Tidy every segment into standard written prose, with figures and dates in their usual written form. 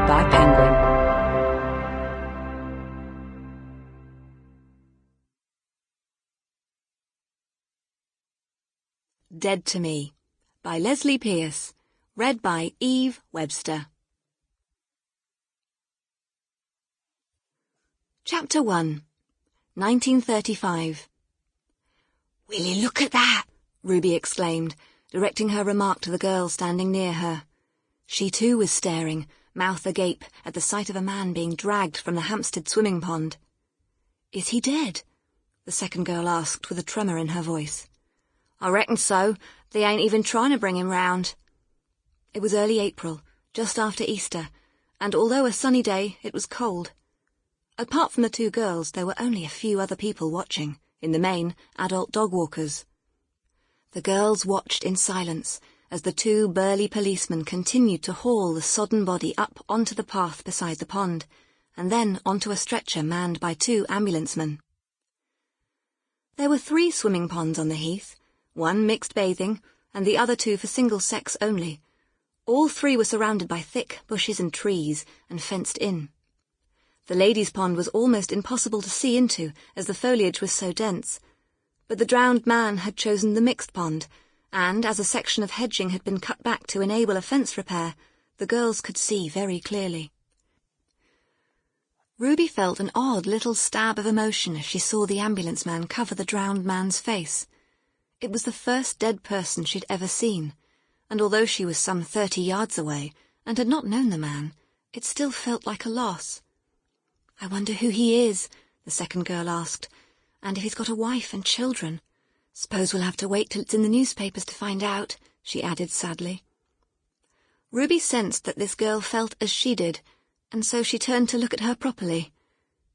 by Penguin. Dead to Me by Lesley Pearse, read by Webster. Chapter 1, 1935. "Will you look at that?" Ruby exclaimed, directing her remark to the girl standing near her. She too was staring, mouth agape, at the sight of a man being dragged from the Hampstead swimming pond. "Is he dead?" the second girl asked with a tremor in her voice. "I reckon so. They ain't even trying to bring him round." It was early April, just after Easter, and although a sunny day, it was cold. Apart from the two girls, there were only a few other people watching, in the main, adult dog walkers. The girls watched in silence as the two burly policemen continued to haul the sodden body up onto the path beside the pond, and then onto a stretcher manned by two ambulancemen. There were 3 swimming ponds on the heath, one mixed bathing, and the other 2 for single sex only. All 3 were surrounded by thick bushes and trees, and fenced in. The ladies' pond was almost impossible to see into, as the foliage was so dense, but the drowned man had chosen the mixed pond, and as a section of hedging had been cut back to enable a fence repair, the girls could see very clearly. Ruby felt an odd little stab of emotion as she saw the ambulance man cover the drowned man's face. It was the first dead person she'd ever seen, and although she was some 30 yards away and had not known the man, it still felt like a loss. "I wonder who he is," the second girl asked, "and if he's got a wife and children. Suppose we'll have to wait till it's in the newspapers to find out," she added sadly. Ruby sensed that this girl felt as she did, and so she turned to look at her properly.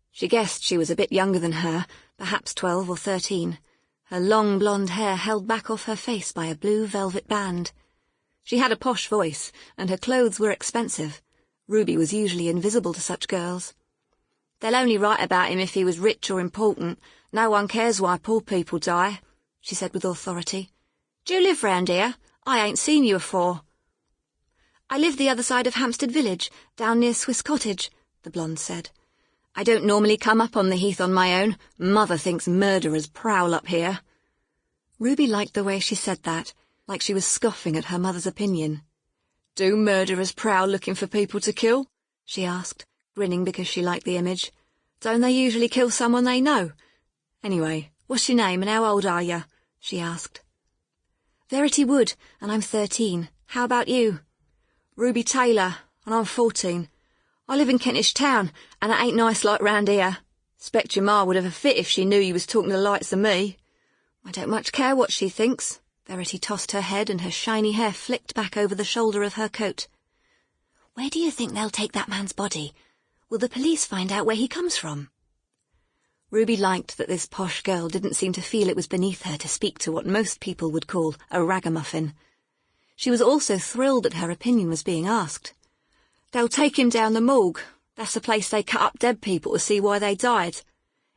She guessed she was a bit younger than her, perhaps 12 or 13, her long blonde hair held back off her face by a blue velvet band. She had a posh voice, and her clothes were expensive. Ruby was usually invisible to such girls. "They'll only write about him if he was rich or important. No one cares why poor people die," she said with authority. "Do you live round here? I ain't seen you afore." "I live the other side of Hampstead Village, down near Swiss Cottage," the blonde said. "I don't normally come up on the heath on my own. Mother thinks murderers prowl up here." Ruby liked the way she said that, like she was scoffing at her mother's opinion. "Do murderers prowl looking for people to kill?" she asked, grinning because she liked the image. "Don't they usually kill someone they know? Anyway, what's your name and how old are you?" she asked. "Verity Wood, and I'm 13. How about you?" "Ruby Taylor, and I'm 14. I live in Kentish Town, and it ain't nice like round here. 'Spect your ma would have a fit if she knew you was talking to the likes of me." "I don't much care what she thinks." Verity tossed her head and her shiny hair flicked back over the shoulder of her coat. "Where do you think they'll take that man's body? Will the police find out where he comes from?" Ruby liked that this posh girl didn't seem to feel it was beneath her to speak to what most people would call a ragamuffin. She was also thrilled that her opinion was being asked. "They'll take him down the morgue. That's the place they cut up dead people to see why they died.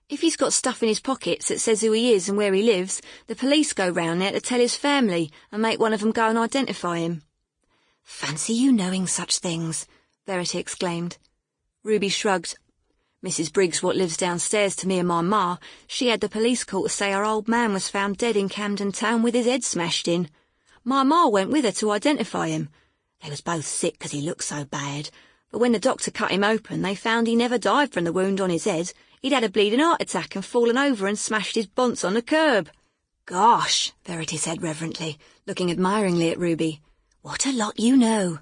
If he's got stuff in his pockets that says who he is and where he lives, the police go round there to tell his family and make one of them go and identify him." "Fancy you knowing such things," Verity exclaimed. Ruby shrugged. "Mrs. Briggs, what lives downstairs to me and my ma, she had the police call to say our old man was found dead in Camden Town with his head smashed in. My ma went with her to identify him. They was both sick 'cause he looked so bad, but when the doctor cut him open, they found he never died from the wound on his head. He'd had a bleeding heart attack and fallen over and smashed his bonce on the curb." "Gosh," Verity said reverently, looking admiringly at Ruby. "What a lot you know."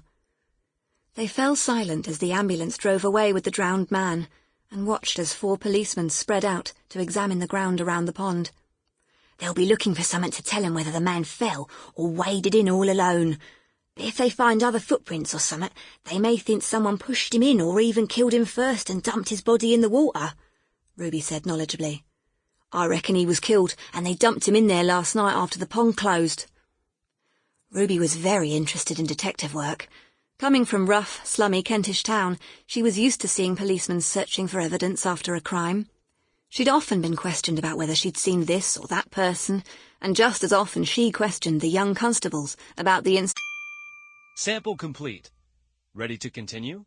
They fell silent as the ambulance drove away with the drowned man, and watched as 4 policemen spread out to examine the ground around the pond. "They'll be looking for something to tell 'em whether the man fell or waded in all alone. But if they find other footprints or something, they may think someone pushed him in or even killed him first and dumped his body in the water," Ruby said knowledgeably. "I reckon he was killed and they dumped him in there last night after the pond closed." Ruby was very interested in detective work. Coming from rough, slummy Kentish Town, she was used to seeing policemen searching for evidence after a crime. She'd often been questioned about whether she'd seen this or that person, and just as often she questioned the young constables about the Sample complete. Ready to continue?